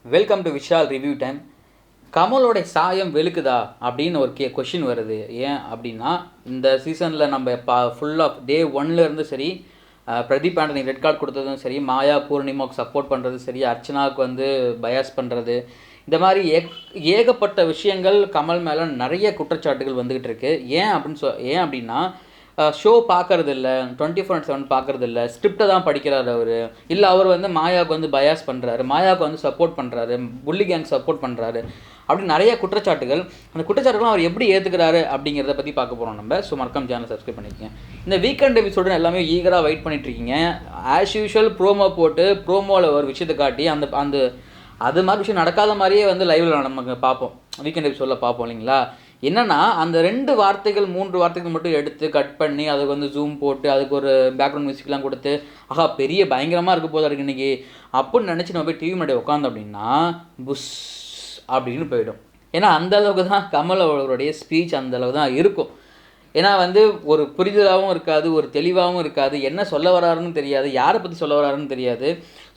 Welcome to Vishal review time. கமலோட சாயம் வெளுக்குதா அப்படின்னு ஒரு கொஷின் வருது. ஏன் அப்படின்னா, இந்த சீசனில் நம்ம ஃபுல் ஆஃப் டே ஒன்லேருந்து சரி, பிரதீப் ஆண்டனி ரெட் கார்டு கொடுத்ததும் சரி, மாயா பூர்ணிமாவுக்கு சப்போர்ட் பண்ணுறது சரி, அர்ச்சனாவுக்கு வந்து பயாஸ் பண்ணுறது, இந்த மாதிரி ஏகப்பட்ட விஷயங்கள் கமல் மேலே நிறைய குற்றச்சாட்டுகள் வந்துக்கிட்டு இருக்கு. ஏன் அப்படின்னா ஷோ பார்க்கறது இல்லை, 24/7 பார்க்கறது இல்லை, ஸ்கிரிப்டை தான் படிக்கிறாரு அவர். இல்லை அவர் வந்து மாயாவுக்கு வந்து பயாஸ் பண்ணுறாரு, மாயாவுக்கு வந்து சப்போர்ட் பண்ணுறாரு, புள்ளி கேங் சப்போர்ட் பண்ணுறாரு, அப்படி நிறைய குற்றச்சாட்டுகள். அந்த குற்றச்சாட்டுகள் அவர் எப்படி ஏற்றுக்கிறாரு அப்படிங்கிறத பற்றி பார்க்க போகிறோம் நம்ம. ஸோ மறக்காம சேனல் சப்ஸ்கிரைப் பண்ணிக்கோங்க. இந்த வீக்கெண்ட் எபிசோடு எல்லாமே ஈகராக வெயிட் பண்ணிட்டுருக்கீங்க. ஆஸ் யூஷுவல் ப்ரோமோ போட்டு ப்ரோமோவில் ஒரு விஷயத்தை காட்டி அந்த அது மாதிரி விஷயம் நடக்காத மாதிரியே வந்து லைவில் நமக்கு பார்ப்போம், வீக்கெண்ட் எபிசோடில் பார்ப்போம் இல்லைங்களா. என்னென்னா அந்த 2 வார்த்தைகள் 3 வார்த்தைகள் மட்டும் எடுத்து கட் பண்ணி அதுக்கு வந்து ஜூம் போட்டு அதுக்கு ஒரு பேக்ரவுண்ட் மியூசிக்லாம் கொடுத்து ஆஹா பெரிய பயங்கரமாக இருக்க போதா இருக்கு இன்றைக்கி அப்படின்னு நினச்சி நம்ம போய் டிவி முன்னாடி உட்காந்தோம் அப்படின்னா புஷ் அப்படின்னு போயிடும். ஏன்னா அந்தளவுக்கு தான் கமல் அவர்களுடைய ஸ்பீச் அந்தளவு தான் இருக்கும். ஏன்னா வந்து ஒரு புரிதலாகவும் இருக்காது, ஒரு தெளிவாகவும் இருக்காது, என்ன சொல்ல வராருன்னு தெரியாது, யாரை பற்றி சொல்ல வராருன்னு தெரியாது.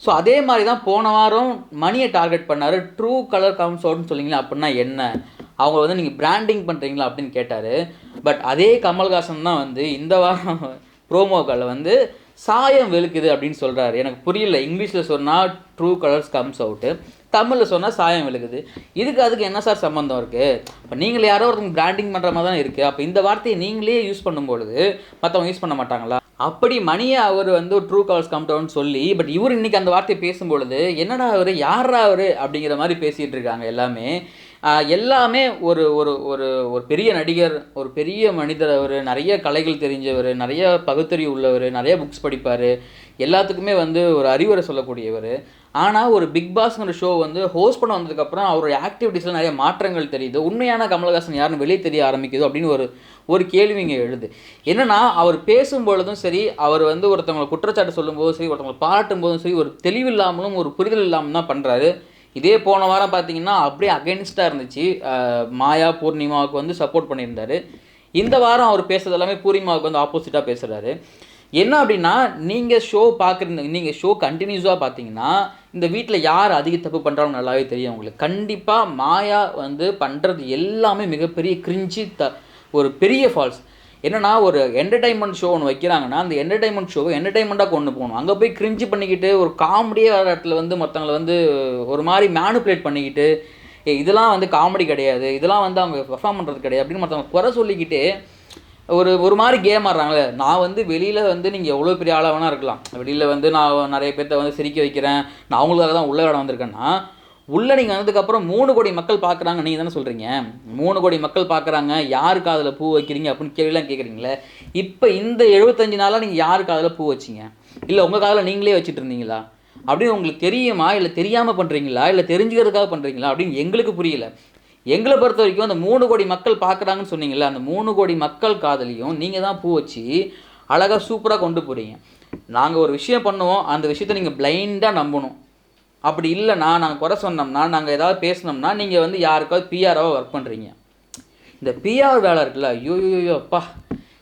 ஸோ அதே மாதிரி தான் போன வாரம் மணியை டார்கெட் பண்ணார். ட்ரூ கலர் கம்ஸ் அவுட்னு சொல்லிங்களா, அப்படின்னா என்ன, அவங்க வந்து நீங்கள் பிராண்டிங் பண்ணுறீங்களா அப்படின்னு கேட்டார். பட் அதே கமல்ஹாசன் தான் வந்து இந்த வாரம் ப்ரோமோக்களில் வந்து சாயம் வெளுக்குது அப்படின்னு சொல்கிறாரு. எனக்கு புரியல. இங்கிலீஷில் சொன்னால் ட்ரூ கலர்ஸ் கம்ஸ் அவுட்டு, தமிழில் சொன்னால் சாயம் வெளுக்குது. அதுக்கு என்ன சார் சம்மந்தம் இருக்குது? இப்போ நீங்கள் யாரோ ஒருத்தவங்க பிராண்டிங் பண்ணுற மாதிரி தான் இருக்குது. அப்போ இந்த வார்த்தையை நீங்களே யூஸ் பண்ணும்பொழுது மற்றவங்க யூஸ் பண்ண மாட்டாங்களா? அப்படி மணியை அவர் வந்து ட்ரூ கலர்ஸ் கம் டவுன் சொல்லி, பட் இவர் இன்றைக்கி அந்த வார்த்தையை பேசும்பொழுது என்னடா அவர் யாரா அவர் அப்படிங்கிற மாதிரி பேசிகிட்டு இருக்காங்க. எல்லாமே ஒரு ஒரு ஒரு ஒரு பெரிய நடிகர், ஒரு பெரிய மனிதர், அவர் நிறைய கலைகள் தெரிஞ்சவர், நிறைய பகுத்தறிவு உள்ளவர், நிறைய புக்ஸ் படிப்பார், எல்லாத்துக்குமே வந்து ஒரு அறிவுரை சொல்லக்கூடியவர். ஆனால் ஒரு பிக் பாஸ்ங்கிற ஷோ வந்து ஹோஸ்ட் பண்ண வந்ததுக்கப்புறம் அவருடைய ஆக்டிவிட்டீஸில் நிறைய மாற்றங்கள் தெரியுது. உண்மையான கமல்ஹாசன் யாருன்னு வெளியே தெரிய ஆரம்பிக்குது அப்படின்னு ஒரு கேள்வி இங்கே எழுது. என்னென்னா அவர் பேசும்பொழுதும் சரி, அவர் வந்து ஒருத்தவங்களை குற்றச்சாட்டு சொல்லும்போதும் சரி, ஒருத்தவங்களை பாராட்டும் போதும் சரி, ஒரு தெளிவில்லாமலும் ஒரு புரிதல் இல்லாமல் தான் பண்ணுறாரு. இதே போன வாரம் பார்த்தீங்கன்னா அப்படியே அகெயின்ஸ்டாக இருந்துச்சு. மாயா பூர்ணிமாவுக்கு வந்து சப்போர்ட் பண்ணியிருந்தார். இந்த வாரம் அவர் பேசுறது எல்லாமே பூர்ணிமாவுக்கு வந்து ஆப்போசிட்டாக பேசுகிறாரு. என்ன அப்படின்னா, நீங்கள் ஷோ கண்டினியூஸாக பார்த்தீங்கன்னா இந்த வீட்டில் யார் அதிக தப்பு பண்ணுறாங்க நல்லாவே தெரியும் உங்களுக்கு. கண்டிப்பாக மாயா வந்து பண்ணுறது எல்லாமே மிகப்பெரிய கிரிஞ்சி ஒரு பெரிய ஃபால்ஸ். என்னென்னா ஒரு என்டர்டைன்மெண்ட் ஷோ ஒன்று வைக்கிறாங்கன்னா அந்த என்டர்டைன்மெண்ட் ஷோவை என்டர்டைன்மெண்ட்டாக கொண்டு போகணும். அங்கே போய் கிரிஞ்சு பண்ணிக்கிட்டு ஒரு காமெடியே வர இடத்துல வந்து மற்றவங்களை வந்து ஒரு மாதிரி மேனுப்புலேட் பண்ணிக்கிட்டு இதெல்லாம் வந்து காமெடி கிடையாது, இதெல்லாம் வந்து அவங்க பெர்ஃபார்ம் பண்ணுறது கிடையாது அப்படின்னு மற்றவங்க குறை சொல்லிக்கிட்டு ஒரு மாதிரி கேம் ஆடுறாங்களே. நான் வந்து வெளியில் வந்து நீங்கள் எவ்வளோ பெரிய ஆளாக வேணால் இருக்கலாம், வெளியில் வந்து நான் நிறைய பேர்த்த வந்து சிரிக்க வைக்கிறேன், நான் அவங்களுக்காக தான் உள்ளே விட வந்திருக்கேன்னா, உள்ளே நீங்கள் வந்ததுக்கப்புறம் 3 கோடி மக்கள் பார்க்குறாங்க, நீங்கள் தானே சொல்கிறீங்க 3 கோடி மக்கள் பார்க்குறாங்க, யாருக்கு அதில் பூ வைக்கிறீங்க அப்படின்னு கேள்விலாம் கேட்குறீங்களே. இப்போ இந்த 75 நாளாக நீங்கள் யாருக்கு அதில் பூ வச்சிங்க? இல்லை உங்கள் காதில் நீங்களே வச்சுட்டு இருந்தீங்களா அப்படின்னு உங்களுக்கு தெரியுமா? இல்லை தெரியாமல் பண்ணுறீங்களா? இல்லை தெரிஞ்சுக்கிறதுக்காக பண்ணுறீங்களா அப்படின்னு எங்களுக்கு புரியல. எங்களை பொறுத்த வரைக்கும் அந்த 3 கோடி மக்கள் பார்க்குறாங்கன்னு சொன்னீங்கல்ல, அந்த 3 கோடி மக்கள் காதலையும் நீங்கள் தான் பூ வச்சு அழகாக சூப்பராக கொண்டு போகிறீங்க. நாங்கள் ஒரு விஷயம் பண்ணுவோம், அந்த விஷயத்தை நீங்கள் பிளைண்டாக நம்பணும். அப்படி இல்லைனா நாங்கள் குறை சொன்னோம்னா, நாங்கள் ஏதாவது பேசினோம்னா நீங்கள் வந்து யாருக்காவது பிஆராக ஒர்க் பண்ணுறீங்க. இந்த பிஆர் வேலை இருக்குல்ல, ஐயோ அப்பா,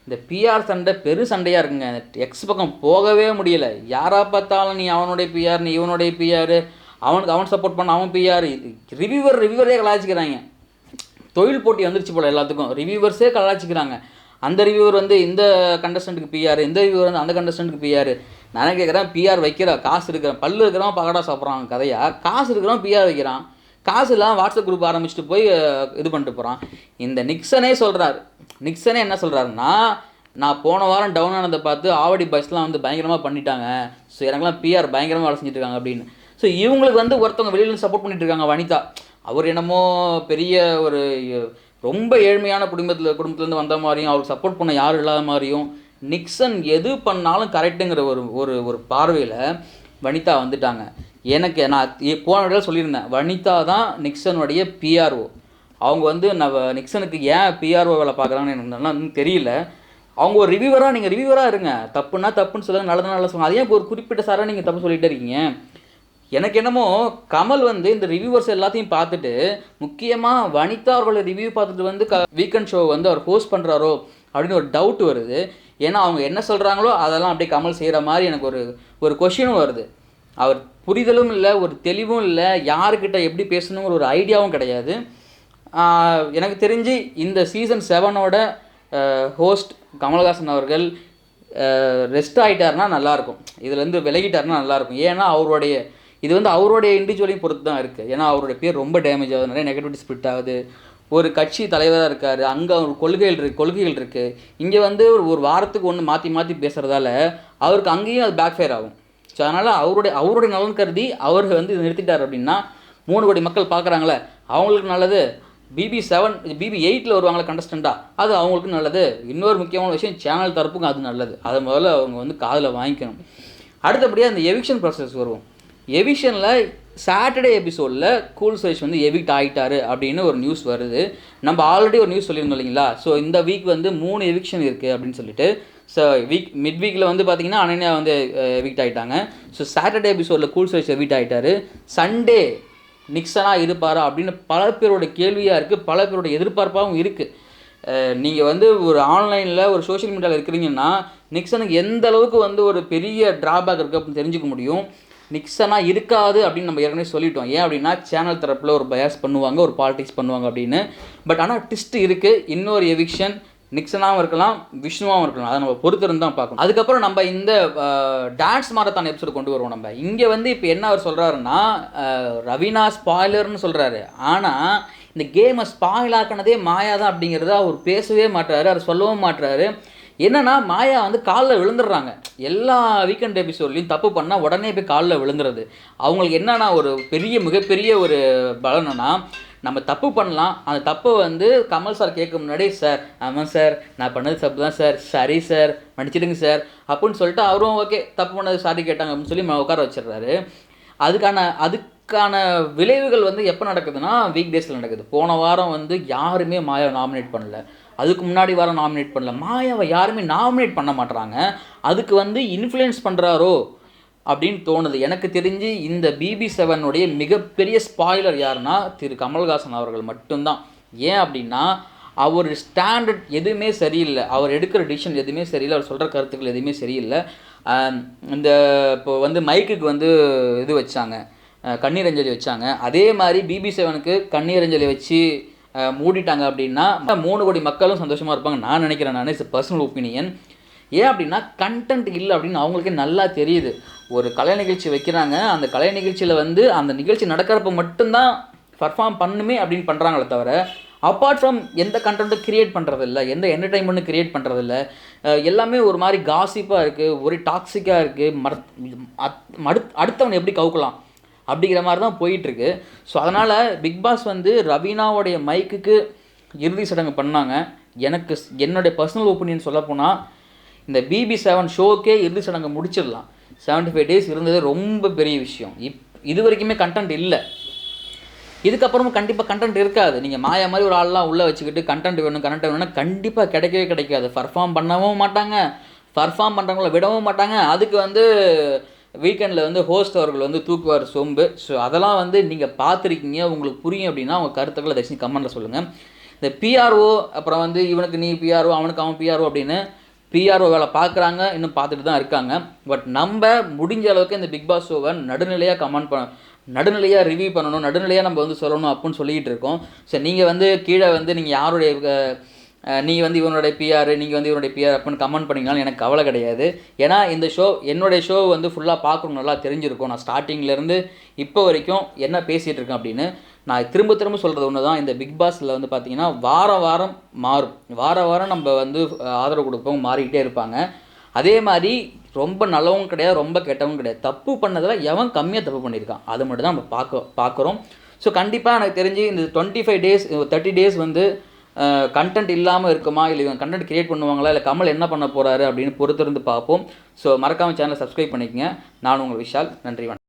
இந்த பிஆர் சண்டை சண்டையாக இருக்குங்க. எக்ஸ் பக்கம் போகவே முடியலை. யாராக பார்த்தாலும் நீ அவனுடைய பிஆர், நீ இவனுடைய பிஆர், அவன் சப்போர்ட் பண்ண அவன் பிஆர், ரிவ்யூவரே கலாய்ச்சிக்கிறாங்க. தொழில் போட்டி வந்துருச்சு போல் எல்லாத்துக்கும், ரிவ்யூவர்ஸே கலாய்ச்சிக்கிறாங்க. அந்த ரிவ்யூவர் வந்து இந்த கண்டஸ்டண்ட்டுக்கு பிஆர், இந்த ரிவ்யூவர் வந்து அந்த கண்டஸ்டண்ட்டுக்கு பிஆர். நான் கேட்குறேன், பிஆர் வைக்கிற காசு இருக்கிறான், பல்லு இருக்கிறவன் பகடா சாப்பிட்றான் கதையாக, காசு இருக்கிறவன் பிஆர் வைக்கிறான், காசு இல்லாமல் வாட்ஸ்அப் குரூப் ஆரம்பிச்சுட்டு போய் இது பண்ணிட்டு போகிறான். இந்த நிக்சனே என்ன சொல்கிறாருன்னா, நான் போன வாரம் டவுன் ஆனதை பார்த்து ஆவடி பஸ்லாம் வந்து பயங்கரமாக பண்ணிட்டாங்க, ஸோ எனக்குலாம் பிஆர் பயங்கரமாக வேலை செஞ்சுட்டு இருக்காங்க அப்படின்னு. ஸோ இவங்களுக்கு வந்து ஒருத்தவங்க வெளியிலேருந்து சப்போர்ட் பண்ணிட்டு இருக்காங்க, வனிதா. அவர் என்னமோ பெரிய ஒரு ரொம்ப ஏழ்மையான குடும்பத்துலேருந்து வந்த மாதிரியும், அவருக்கு சப்போர்ட் பண்ண யாரும் இல்லாத மாதிரியும், நிக்சன் எது பண்ணாலும் கரெக்டுங்கிற ஒரு பார்வையில் வனிதா வந்துட்டாங்க. நான் போன வீடியோவில் சொல்லியிருந்தேன், வனிதா தான் நிக்சனுடைய பிஆர்ஓ. அவங்க வந்து நிக்சனுக்கு ஏன் பிஆர்ஓ வேலை பார்க்குறாங்கன்னு எனக்கு நல்லா தெரியல. அவங்க ஒரு நீங்கள் ரிவ்யூவராக இருங்க, தப்புன்னா தப்புன்னு சொல்லுங்கள், நல்லதுனா நல்லா சொல்லுங்கள். அதையும் ஒரு குறிப்பிட்ட சாராக நீங்கள் தப்பு சொல்லிகிட்டே இருக்கீங்க. எனக்கு என்னமோ கமல் வந்து இந்த ரிவ்யூவர்ஸ் எல்லாத்தையும் பார்த்துட்டு, முக்கியமாக வனிதா அவர்களை ரிவ்யூ பார்த்துட்டு வந்து வீக்கெண்ட் ஷோ வந்து அவர் ஹோஸ்ட் பண்ணுறாரோ அப்படின்னு ஒரு டவுட் வருது. ஏன்னா அவங்க என்ன சொல்கிறாங்களோ அதெல்லாம் அப்படியே கமல் செய்கிற மாதிரி எனக்கு ஒரு கொஷினும் வருது. அவர் புரிதலும் இல்லை, ஒரு தெளிவும் இல்லை, யாருக்கிட்ட எப்படி பேசணுங்கிற ஒரு ஐடியாவும் கிடையாது. எனக்கு தெரிஞ்சு இந்த சீசன் 7ஓட ஹோஸ்ட் கமல்ஹாசன் அவர்கள் ரெஸ்ட் ஆகிட்டாருன்னா நல்லாயிருக்கும், இதுலேருந்து விலகிட்டாருன்னா நல்லாயிருக்கும். ஏன்னா இது வந்து அவருடைய இண்டிவிஜுவலையும் பொறுத்து தான் இருக்குது. ஏன்னா அவருடைய பேர் ரொம்ப டேமேஜ் ஆகுது, நிறைய நெகட்டிவிட்டி ஸ்பிரிட் ஆகுது. ஒரு கட்சி தலைவராக இருக்கார், அங்கே ஒரு கொள்கைகள் இருக்குது. இங்கே வந்து ஒரு வாரத்துக்கு ஒன்று மாற்றி பேசுகிறதால அவருக்கு அங்கேயும் அது பேக் ஃபயர் ஆகும். ஸோ அதனால் அவருடைய நலன் கருதி அவர் வந்து இது நிறுத்திட்டார் அப்படின்னா 3 கோடி மக்கள் பார்க்குறாங்களே அவங்களுக்கு நல்லது. BB 8 வருவாங்களே கண்டஸ்டண்ட்டாக, அது அவங்களுக்கு நல்லது. இன்னொரு முக்கியமான விஷயம், சேனல் தரப்புக்கும் அது நல்லது. அதை முதல்ல அவங்க வந்து காதில் வாங்கிக்கணும். அடுத்தபடியாக இந்த எவிக்ஷன் ப்ராசஸ் வருவோம். எவிக்ஷனில் சாட்டர்டே எபிசோடில் கூல் சுரேஷ் வந்து எவிக்ட் ஆகிட்டாரு அப்படின்னு ஒரு நியூஸ் வருது. நம்ம ஆல்ரெடி ஒரு நியூஸ் சொல்லியிருந்தோம் இல்லைங்களா? ஸோ இந்த வீக் வந்து 3 எவிக்ஷன் இருக்குது அப்படின்னு சொல்லிட்டு. ஸோ மிட் வீக்கில் வந்து பார்த்திங்கன்னா அனன்யா வந்து எவிக்ட் ஆகிட்டாங்க. ஸோ சாட்டர்டே எபிசோடில் கூல் சுரேஷ் எவிக்ட் ஆகிட்டாரு. சண்டே நிக்சனாக இருப்பாரா அப்படின்னு பல பேரோட கேள்வியாக இருக்குது, பல பேரோட எதிர்பார்ப்பாகவும் இருக்குது. நீங்கள் வந்து ஒரு ஆன்லைனில் ஒரு சோஷியல் மீடியாவில் இருக்கிறீங்கன்னா நிக்சனுக்கு எந்த அளவுக்கு வந்து ஒரு பெரிய ட்ராபேக் இருக்குது அப்படின்னு தெரிஞ்சுக்க முடியும். நிக்சனாக இருக்காது அப்படின்னு நம்ம ஏற்கனவே சொல்லிட்டோம். ஏன் அப்படின்னா சேனல் தரப்பில் ஒரு பயாஸ் பண்ணுவாங்க, ஒரு பாலிடிக்ஸ் பண்ணுவாங்க அப்படின்னு. பட் ஆனால் ட்விஸ்ட் இருக்குது, இன்னொரு எவிக்ஷன் நிக்சனாகவும் இருக்கலாம், விஷ்ணுவாகவும் இருக்கலாம். அதை நம்ம பொறுத்திருந்து தான் பார்க்கணும். அதுக்கப்புறம் நம்ம இந்த டான்ஸ் மாரத்தான் எபிசோடு கொண்டு வருவோம். நம்ம இங்கே வந்து இப்போ என்ன அவர் சொல்கிறாருன்னா, ரவீனா ஸ்பாய்லர்னு சொல்கிறாரு. ஆனால் இந்த கேமை ஸ்பாயில் ஆக்கினதே மாயா தான் அப்படிங்கிறத அவர் பேசவே மாட்டுறாரு, அவர் சொல்லவும் மாட்டுறாரு. என்னன்னா மாயா வந்து காலில் விழுந்துடுறாங்க. எல்லா வீக்கெண்ட் எபிசோட்லையும் தப்பு பண்ணால் உடனே போய் காலில் விழுந்துறது. அவங்களுக்கு என்னன்னா ஒரு மிகப்பெரிய ஒரு பலனா, நம்ம தப்பு பண்ணலாம், அந்த தப்பை வந்து கமல் சார் கேட்க முன்னாடி, சார் ஆமாம் சார் நான் பண்ணது தப்பு தான் சார், சரி சார் மன்னிச்சிடுங்க சார் அப்படின்னு சொல்லிட்டு அவரும் ஓகே தப்பு பண்ணது சாரி கேட்டாங்க அப்படின்னு சொல்லி உட்கார வச்சிடுறாரு. அதுக்கான விளைவுகள் வந்து எப்போ நடக்குதுன்னா வீக் டேஸில் நடக்குது. போன வாரம் வந்து யாருமே மாயாவை நாமினேட் பண்ணல, அதுக்கு முன்னாடி வாரம் நாமினேட் பண்ணல. மாயாவை யாருமே நாமினேட் பண்ண மாட்டுறாங்க. அதுக்கு வந்து இன்ஃப்ளூயன்ஸ் பண்ணுறாரோ அப்படின்னு தோணுது. எனக்கு தெரிஞ்சு இந்த BB 7 மிகப்பெரிய ஸ்பாய்லர் யாருன்னா திரு கமல்ஹாசன் அவர்கள் மட்டும்தான். ஏன் அப்படின்னா அவர் ஸ்டாண்டர்ட் எதுவுமே சரியில்லை, அவர் எடுக்கிற டிசிஷன் எதுவுமே சரியில்லை, அவர் சொல்கிற கருத்துக்கள் எதுவுமே சரியில்லை. இந்த இப்போ வந்து மைக்குக்கு வந்து இது வச்சாங்க, கண்ணீர் அஞ்சலி வச்சாங்க. அதே மாதிரி BB 7க்கு கண்ணீர் அஞ்சலி வச்சு மூடிட்டாங்க அப்படின்னா 3 கோடி மக்களும் சந்தோஷமாக இருப்பாங்க நான் நினைக்கிறேன். நான் இட்ஸ் பர்சனல் ஒப்பீனியன். ஏன் அப்படின்னா கண்டென்ட் இல்லை அப்படின்னு அவங்களுக்கே நல்லா தெரியுது. ஒரு கலை நிகழ்ச்சி வைக்கிறாங்க, அந்த கலை நிகழ்ச்சியில் வந்து அந்த நிகழ்ச்சி நடக்கிறப்ப மட்டும்தான் பர்ஃபார்ம் பண்ணுமே அப்படின்னு பண்ணுறாங்களே தவிர அப்பார்ட் ஃப்ரம் எந்த கண்டென்ட்டும் க்ரியேட் பண்ணுறதில்ல, எந்த என்டர்டைன்மெண்ட்டும் க்ரியேட் பண்ணுறதில்ல. எல்லாமே ஒரு மாதிரி காசிப்பாக இருக்குது, ஒரே டாக்ஸிக்காக இருக்குது. அடுத்தவன் எப்படி கவுக்கலாம் அப்படிங்கிற மாதிரி தான் போயிட்டுருக்கு. ஸோ அதனால் பிக் பாஸ் வந்து ரவீனாவுடைய மைக்குக்கு இறுதி சடங்கு பண்ணாங்க. என்னுடைய பர்சனல் ஒப்பீனியன் சொல்லப்போனால் இந்த BB 7 ஷோக்கே இறுதி சடங்கு முடிச்சிடலாம். 75 டேஸ் இருந்தது ரொம்ப பெரிய விஷயம். இது வரைக்குமே கண்டென்ட் இல்லை, இதுக்கப்புறமும் கண்டிப்பாக கண்டென்ட் இருக்காது. நீங்கள் மாயா மாதிரி ஒரு ஆள்லாம் உள்ளே வச்சுக்கிட்டு கண்டென்ட் வேணும்னா கண்டிப்பாக கிடைக்கவே கிடைக்காது. பர்ஃபார்ம் பண்ணவும் மாட்டாங்க, பர்ஃபார்ம் பண்ணுறவங்கள விடவும் மாட்டாங்க. அதுக்கு வந்து வீக்கெண்டில் வந்து ஹோஸ்ட் அவர்கள் வந்து தூக்குவார் சொம்பு. ஸோ அதெல்லாம் வந்து நீங்கள் பார்த்துருக்கீங்க, உங்களுக்கு புரியும் அப்படின்னா உங்கள் கருத்துக்களை தயவுசெய்து கமெண்ட்டில் சொல்லுங்கள். இந்த PRO அப்புறம் வந்து இவனுக்கு நீ PRO அவனுக்கு அவன் PRO அப்படின்னு PRO வேலை பார்க்குறாங்க, இன்னும் பார்த்துட்டு தான் இருக்காங்க. பட் நம்ம முடிஞ்ச அளவுக்கு இந்த பிக் பாஸ் ஷோவை நடுநிலையாக ரிவ்யூ பண்ணணும், நடுநிலையாக நம்ம வந்து சொல்லணும் அப்படின்னு சொல்லிக்கிட்டு இருக்கோம். ஸோ நீங்கள் வந்து கீழே வந்து நீங்கள் யாருடைய நீங்கள் வந்து இவனுடைய PR, நீங்கள் வந்து இவனுடைய PR அப்படின்னு கமெண்ட் பண்ணிங்கனாலும் எனக்கு கவலை கிடையாது. ஏன்னா இந்த என்னுடைய ஷோ வந்து ஃபுல்லாக பார்க்கணும், நல்லா தெரிஞ்சிருக்கும் நான் ஸ்டார்டிங்லேருந்து இப்போ வரைக்கும் என்ன பேசிகிட்டு இருக்கேன் அப்படின்னு. நான் திரும்ப சொல்கிறது ஒன்று தான், இந்த பிக் பாஸில் வந்து பார்த்திங்கன்னா வாரம் மாறும், வாரம் நம்ம வந்து ஆதரவு கொடுப்போம், மாறிக்கிட்டே இருப்பாங்க. அதே மாதிரி ரொம்ப நல்லவும் கிடையாது, ரொம்ப கெட்டவும் கிடையாது. தப்பு பண்ணதில் எவன் கம்மியாக தப்பு பண்ணியிருக்கான் அது மட்டும் தான் நம்ம பார்க்குறோம். ஸோ கண்டிப்பாக எனக்கு தெரிஞ்சு இந்த 25 டேஸ் 30 டேஸ் வந்து கண்டென்ட் இல்லாமல் இருக்குமா, இல்லை இவங்க கண்டென்ட் கிரியேட் பண்ணுவாங்களா, இல்லை கமல் என்ன பண்ண போகிறாரு அப்படின்னு பொறுத்திருந்து பார்ப்போம். ஸோ மறக்காமல் சேனலை சப்ஸ்கிரைப் பண்ணிக்கங்க. நான் உங்கள் விஷால். நன்றி, வணக்கம்.